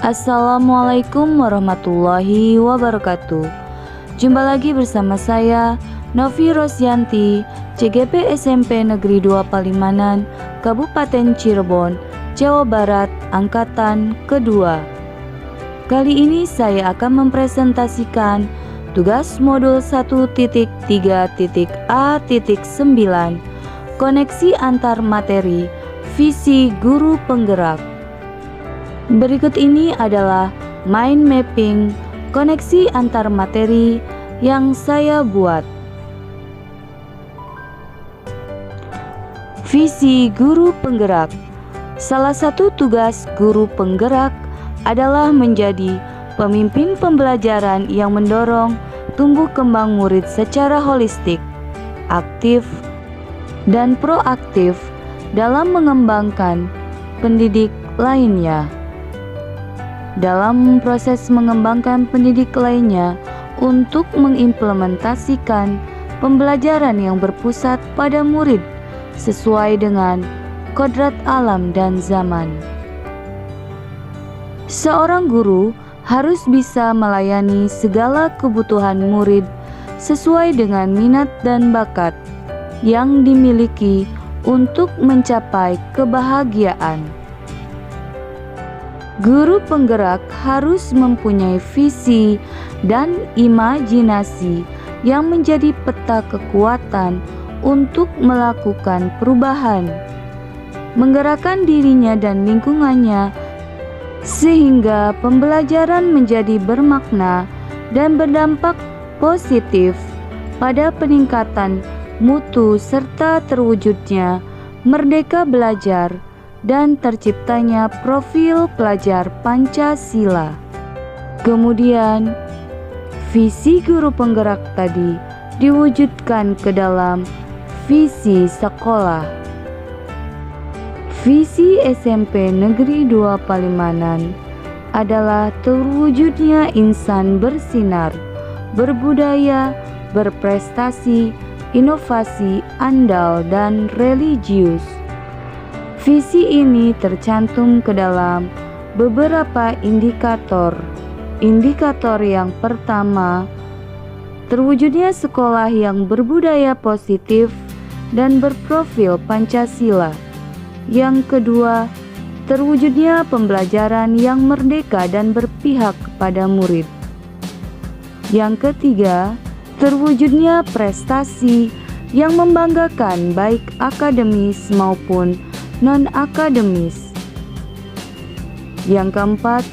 Assalamualaikum warahmatullahi wabarakatuh. Jumpa lagi bersama saya Novi Rosyanti, CGP SMP Negeri 2 Palimanan, Kabupaten Cirebon, Jawa Barat, Angkatan Kedua. Kali ini saya akan mempresentasikan tugas modul 1.3.A.9, koneksi antar materi, visi guru penggerak. Berikut ini adalah mind mapping koneksi antar materi yang saya buat. Visi guru penggerak. Salah satu tugas guru penggerak adalah menjadi pemimpin pembelajaran yang mendorong tumbuh kembang murid secara holistik, aktif, dan proaktif dalam mengembangkan pendidik lainnya. Dalam proses mengembangkan pendidik lainnya untuk mengimplementasikan pembelajaran yang berpusat pada murid sesuai dengan kodrat alam dan zaman. Seorang guru harus bisa melayani segala kebutuhan murid sesuai dengan minat dan bakat yang dimiliki untuk mencapai kebahagiaan. Guru penggerak harus mempunyai visi dan imajinasi yang menjadi peta kekuatan untuk melakukan perubahan, menggerakkan dirinya dan lingkungannya sehingga pembelajaran menjadi bermakna dan berdampak positif pada peningkatan mutu serta terwujudnya merdeka belajar dan terciptanya profil pelajar Pancasila. Kemudian, visi guru penggerak tadi diwujudkan ke dalam visi sekolah. Visi SMP Negeri 2 Palimanan adalah terwujudnya insan bersinar, berbudaya, berprestasi, inovasi, andal, dan religius. Visi ini tercantum ke dalam beberapa indikator. Indikator yang pertama, terwujudnya sekolah yang berbudaya positif dan berprofil Pancasila. Yang kedua, terwujudnya pembelajaran yang merdeka dan berpihak kepada murid. Yang ketiga, terwujudnya prestasi yang membanggakan baik akademis maupun non-akademis. Yang keempat,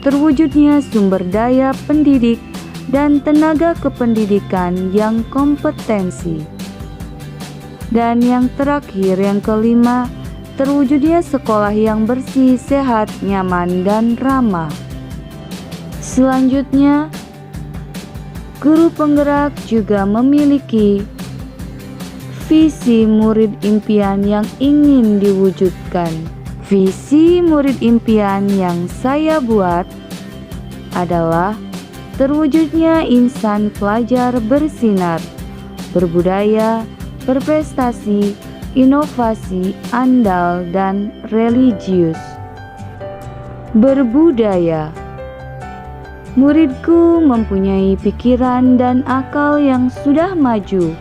terwujudnya sumber daya pendidik dan tenaga kependidikan yang kompetensi. Dan yang terakhir, yang kelima, terwujudnya sekolah yang bersih, sehat, nyaman, dan ramah. Selanjutnya, guru penggerak juga memiliki visi murid impian yang ingin diwujudkan. Visi murid impian yang saya buat adalah terwujudnya insan pelajar bersinar, berbudaya, berprestasi, inovasi, andal, dan religius. Berbudaya. Muridku mempunyai pikiran dan akal yang sudah maju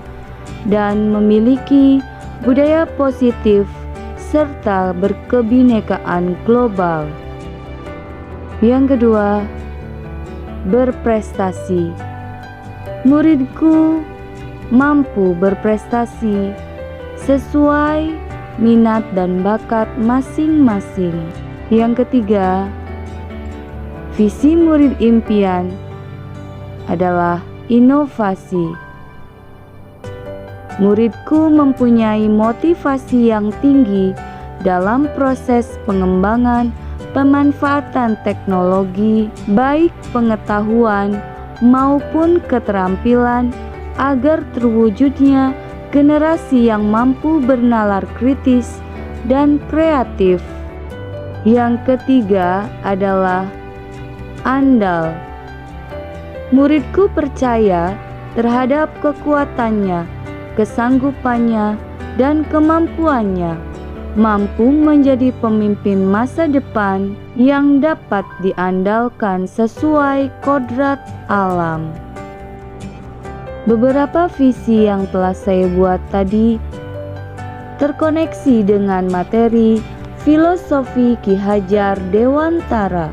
dan memiliki budaya positif serta berkebinekaan global. Yang kedua, berprestasi. Muridku mampu berprestasi sesuai minat dan bakat masing-masing. Yang ketiga, visi murid impian adalah inovasi. Muridku mempunyai motivasi yang tinggi dalam proses pengembangan pemanfaatan teknologi, baik pengetahuan maupun keterampilan, agar terwujudnya generasi yang mampu bernalar kritis dan kreatif. Yang ketiga adalah andal. Muridku percaya terhadap kekuatannya, kesanggupannya, dan kemampuannya mampu menjadi pemimpin masa depan yang dapat diandalkan sesuai kodrat alam. Beberapa visi yang telah saya buat tadi terkoneksi dengan materi filosofi Ki Hajar Dewantara.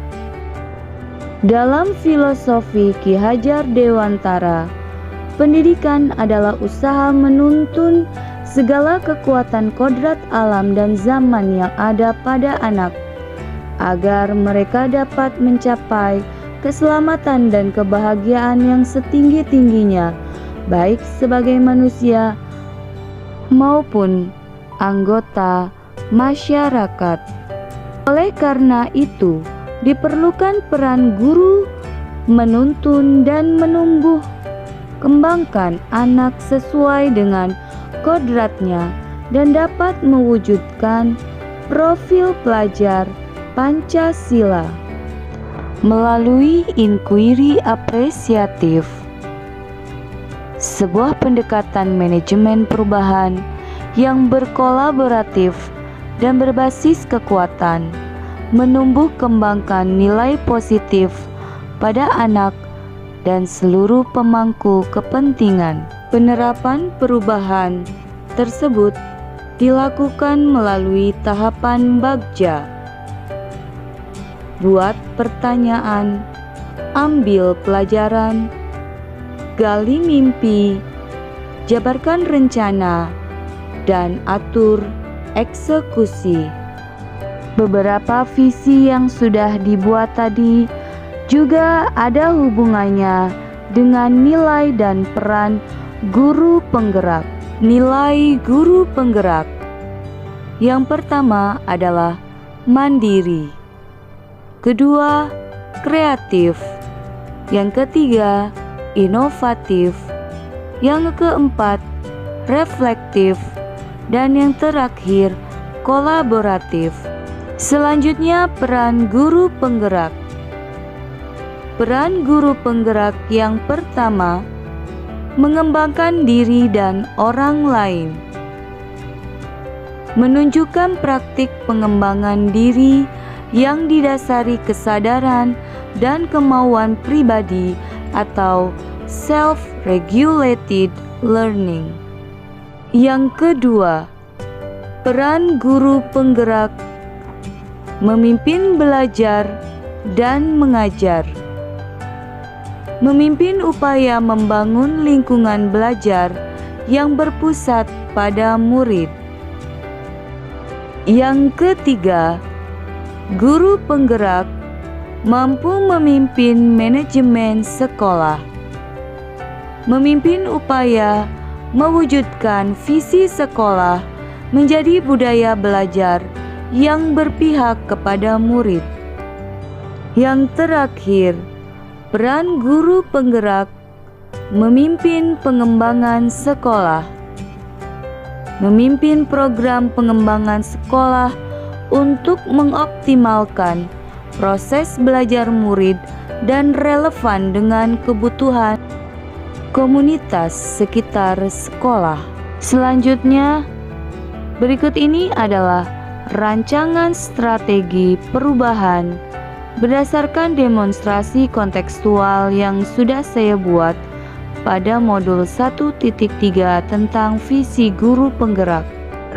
Dalam filosofi Ki Hajar Dewantara, pendidikan adalah usaha menuntun segala kekuatan kodrat alam dan zaman yang ada pada anak, agar mereka dapat mencapai keselamatan dan kebahagiaan yang setinggi-tingginya, baik sebagai manusia maupun anggota masyarakat. Oleh karena itu, diperlukan peran guru menuntun dan menumbuh kembangkan anak sesuai dengan kodratnya dan dapat mewujudkan profil pelajar Pancasila melalui inquiry apresiatif, sebuah pendekatan manajemen perubahan yang berkolaboratif dan berbasis kekuatan, menumbuh kembangkan nilai positif pada anak dan seluruh pemangku kepentingan. Penerapan perubahan tersebut dilakukan melalui tahapan bagja. Buat pertanyaan, ambil pelajaran, gali mimpi, jabarkan rencana, dan atur eksekusi. Beberapa visi yang sudah dibuat tadi juga ada hubungannya dengan nilai dan peran guru penggerak. Nilai guru penggerak yang pertama adalah mandiri, kedua kreatif, yang ketiga inovatif, yang keempat reflektif, dan yang terakhir kolaboratif. Selanjutnya, peran guru penggerak. Peran guru penggerak yang pertama, mengembangkan diri dan orang lain. Menunjukkan praktik pengembangan diri yang didasari kesadaran dan kemauan pribadi atau self-regulated learning. Yang kedua, peran guru penggerak memimpin belajar dan mengajar. Memimpin upaya membangun lingkungan belajar yang berpusat pada murid. Yang ketiga, guru penggerak mampu memimpin manajemen sekolah. Memimpin upaya mewujudkan visi sekolah menjadi budaya belajar yang berpihak kepada murid. Yang terakhir, peran guru penggerak memimpin pengembangan sekolah. Memimpin program pengembangan sekolah untuk mengoptimalkan proses belajar murid dan relevan dengan kebutuhan komunitas sekitar sekolah. Selanjutnya, berikut ini adalah rancangan strategi perubahan berdasarkan demonstrasi kontekstual yang sudah saya buat pada modul 1.3 tentang visi guru penggerak.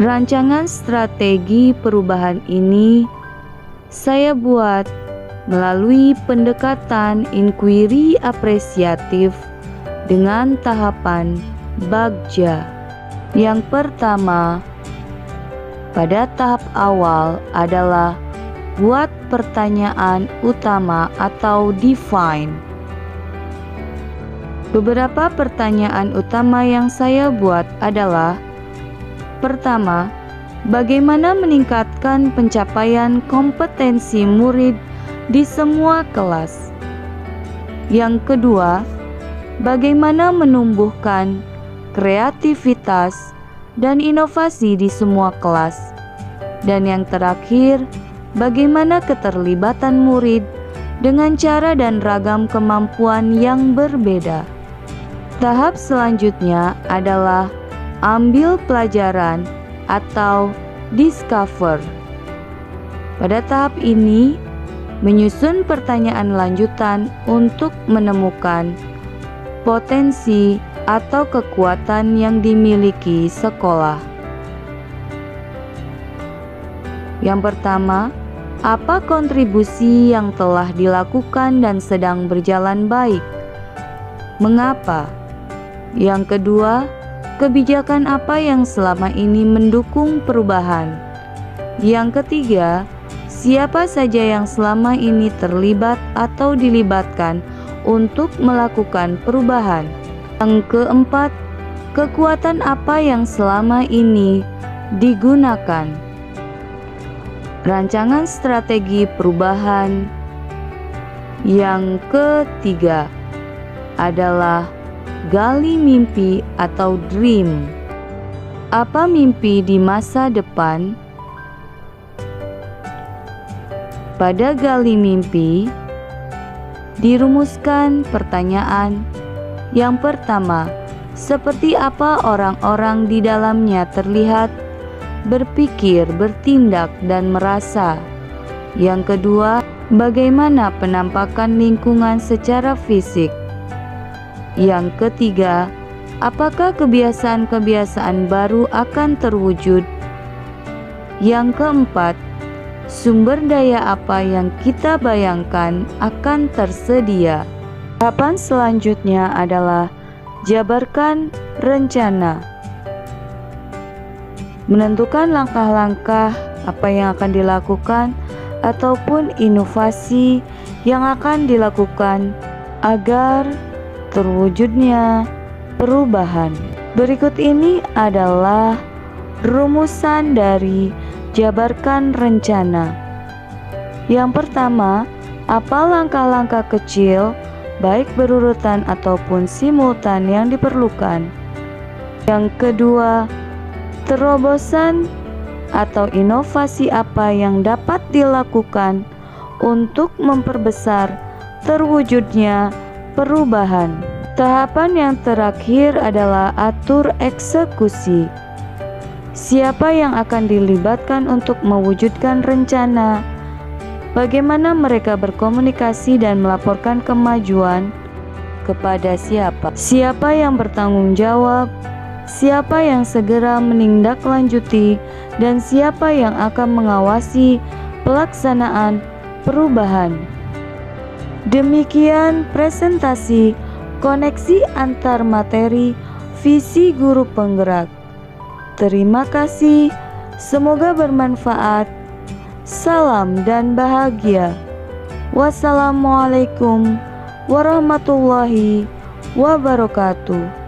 Rancangan strategi perubahan ini saya buat melalui pendekatan inquiry apresiatif dengan tahapan bagja. Yang pertama, pada tahap awal adalah buat pertanyaan utama atau define. Beberapa pertanyaan utama yang saya buat adalah: pertama, bagaimana meningkatkan pencapaian kompetensi murid di semua kelas? Yang kedua, bagaimana menumbuhkan kreativitas dan inovasi di semua kelas? Dan yang terakhir, bagaimana keterlibatan murid dengan cara dan ragam kemampuan yang berbeda? Tahap selanjutnya adalah ambil pelajaran atau discover. Pada tahap ini, menyusun pertanyaan lanjutan untuk menemukan potensi atau kekuatan yang dimiliki sekolah. Yang pertama, apa kontribusi yang telah dilakukan dan sedang berjalan baik? Mengapa? Yang kedua, kebijakan apa yang selama ini mendukung perubahan? Yang ketiga, siapa saja yang selama ini terlibat atau dilibatkan untuk melakukan perubahan? Yang keempat, kekuatan apa yang selama ini digunakan? Rancangan strategi perubahan. Yang ketiga adalah gali mimpi atau dream. Apa mimpi di masa depan? Pada gali mimpi, dirumuskan pertanyaan. Yang pertama, seperti apa orang-orang di dalamnya terlihat, berpikir, bertindak, dan merasa? Yang kedua, bagaimana penampakan lingkungan secara fisik? Yang ketiga, apakah kebiasaan-kebiasaan baru akan terwujud? Yang keempat, sumber daya apa yang kita bayangkan akan tersedia? Tahapan selanjutnya adalah jabarkan rencana. Menentukan langkah-langkah apa yang akan dilakukan ataupun inovasi yang akan dilakukan agar terwujudnya perubahan. Berikut ini adalah rumusan dari jabarkan rencana. Yang pertama, apa langkah-langkah kecil baik berurutan ataupun simultan yang diperlukan? Yang kedua, terobosan atau inovasi apa yang dapat dilakukan untuk memperbesar terwujudnya perubahan. Tahapan yang terakhir adalah atur eksekusi. Siapa yang akan dilibatkan untuk mewujudkan rencana? Bagaimana mereka berkomunikasi dan melaporkan kemajuan? Kepada siapa? Siapa yang bertanggung jawab? Siapa yang segera menindaklanjuti? Dan siapa yang akan mengawasi pelaksanaan perubahan? Demikian presentasi koneksi antar materi visi guru penggerak. Terima kasih, semoga bermanfaat. Salam dan bahagia. Wassalamualaikum warahmatullahi wabarakatuh.